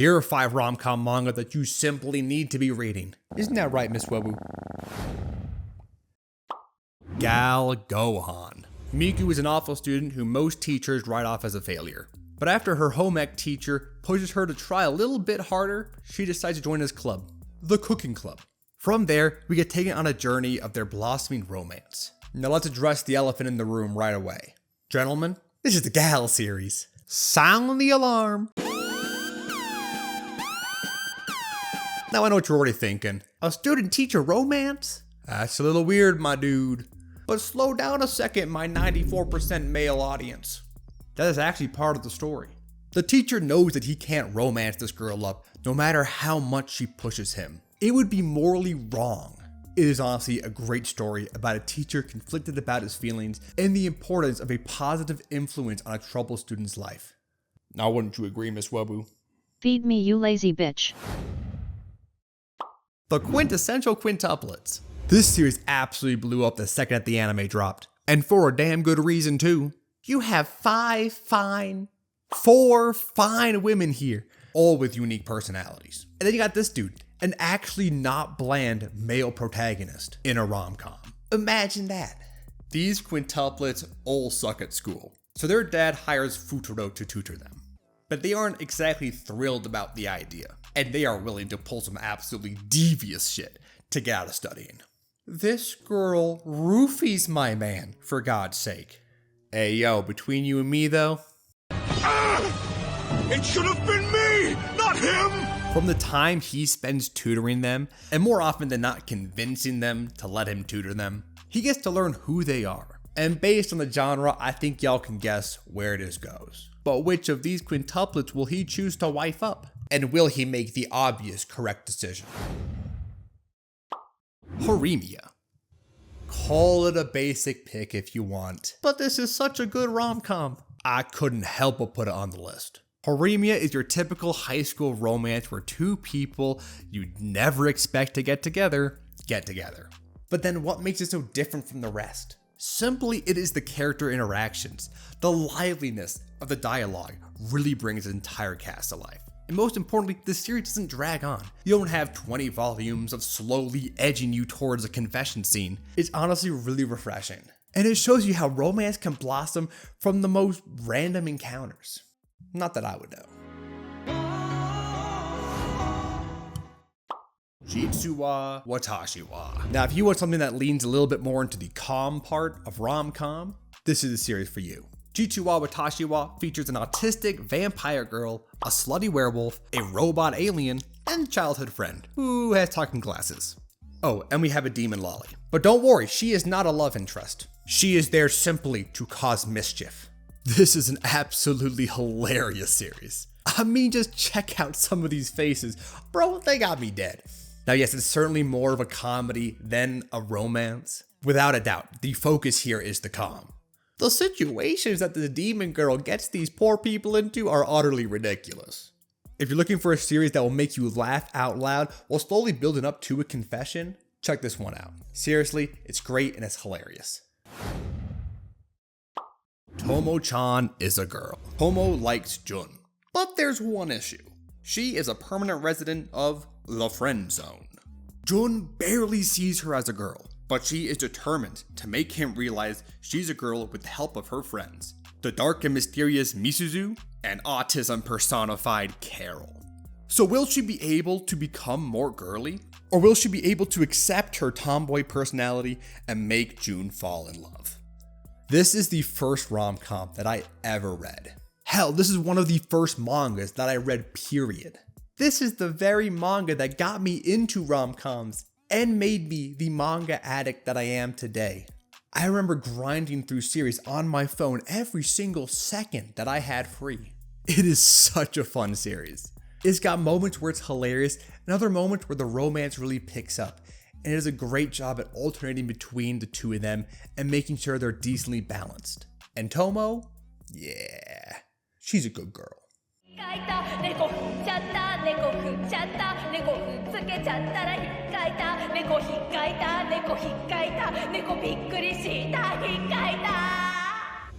Here are 5 rom-com manga that you simply need to be reading. Isn't that right, Miss Webu? Gal Gohan. Miku is an awful student who most teachers write off as a failure. But after her home ec teacher pushes her to try a little bit harder, she decides to join his club, the Cooking Club. From there, we get taken on a journey of their blossoming romance. Now let's address the elephant in the room right away. Gentlemen, this is the Gal series. Sound the alarm. Now I know what you're already thinking. A student-teacher romance? That's a little weird, my dude. But slow down a second, my 94% male audience. That is actually part of the story. The teacher knows that he can't romance this girl up, no matter how much she pushes him. It would be morally wrong. It is honestly a great story about a teacher conflicted about his feelings and the importance of a positive influence on a troubled student's life. Now wouldn't you agree, Miss Webu? Feed me, you lazy bitch. The Quintessential Quintuplets. This series absolutely blew up the second that the anime dropped. And for a damn good reason too. You have 4 fine women here, all with unique personalities. And then you got this dude, an actually not bland male protagonist in a rom-com. Imagine that. These quintuplets all suck at school, so their dad hires Futuro to tutor them. But they aren't exactly thrilled about the idea, and they are willing to pull some absolutely devious shit to get out of studying. This girl roofies my man, for God's sake. Hey yo, between you and me though, it should have been me, not him! From the time he spends tutoring them, and more often than not convincing them to let him tutor them, he gets to learn who they are. And based on the genre, I think y'all can guess where this goes. But which of these quintuplets will he choose to wife up? And will he make the obvious correct decision? Horimiya. Call it a basic pick if you want, but this is such a good rom-com, I couldn't help but put it on the list. Horimiya is your typical high school romance where 2 people you'd never expect to get together, get together. But then what makes it so different from the rest? Simply, it is the character interactions. The liveliness of the dialogue really brings the entire cast to life. And most importantly, the series doesn't drag on. You don't have 20 volumes of slowly edging you towards a confession scene. It's honestly really refreshing. And it shows you how romance can blossom from the most random encounters. Not that I would know. Jitsu wa Watashi wa. Now, if you want something that leans a little bit more into the calm part of rom-com, this is the series for you. Jitsu wa Watashi wa features an autistic vampire girl, a slutty werewolf, a robot alien, and a childhood friend who has talking glasses. Oh, and we have a demon lolly. But don't worry, she is not a love interest. She is there simply to cause mischief. This is an absolutely hilarious series. I mean, just check out some of these faces. Bro, they got me dead. Now yes, it's certainly more of a comedy than a romance. Without a doubt, the focus here is the calm. The situations that the demon girl gets these poor people into are utterly ridiculous. If you're looking for a series that will make you laugh out loud while slowly building up to a confession, check this one out. Seriously, it's great and it's hilarious. Tomo-chan is a girl. Tomo likes Jun. But there's one issue. She is a permanent resident of the friend zone. Jun barely sees her as a girl, but she is determined to make him realize she's a girl with the help of her friends, the dark and mysterious Misuzu and autism personified Carol. So will she be able to become more girly? Or will she be able to accept her tomboy personality and make Jun fall in love? This is the first rom-com that I ever read. Hell, this is one of the first mangas that I read, period. This is the very manga that got me into rom-coms and made me the manga addict that I am today. I remember grinding through series on my phone every single second that I had free. It is such a fun series. It's got moments where it's hilarious and other moments where the romance really picks up. And it does a great job at alternating between the 2 of them and making sure they're decently balanced. And Tomo? Yeah, she's a good girl.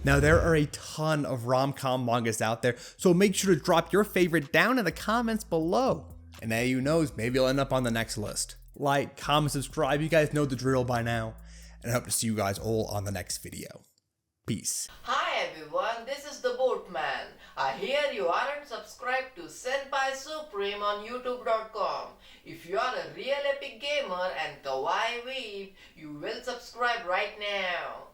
Now, there are a ton of rom-com mangas out there, so make sure to drop your favorite down in the comments below. And now who knows, maybe you'll end up on the next list. Like, comment, subscribe, you guys know the drill by now. And I hope to see you guys all on the next video. Peace. Hi everyone, this is the Boatman. I hear you aren't subscribed to Senpai Supreme on YouTube.com. If you are a real epic gamer and kawaii weeb, you will subscribe right now.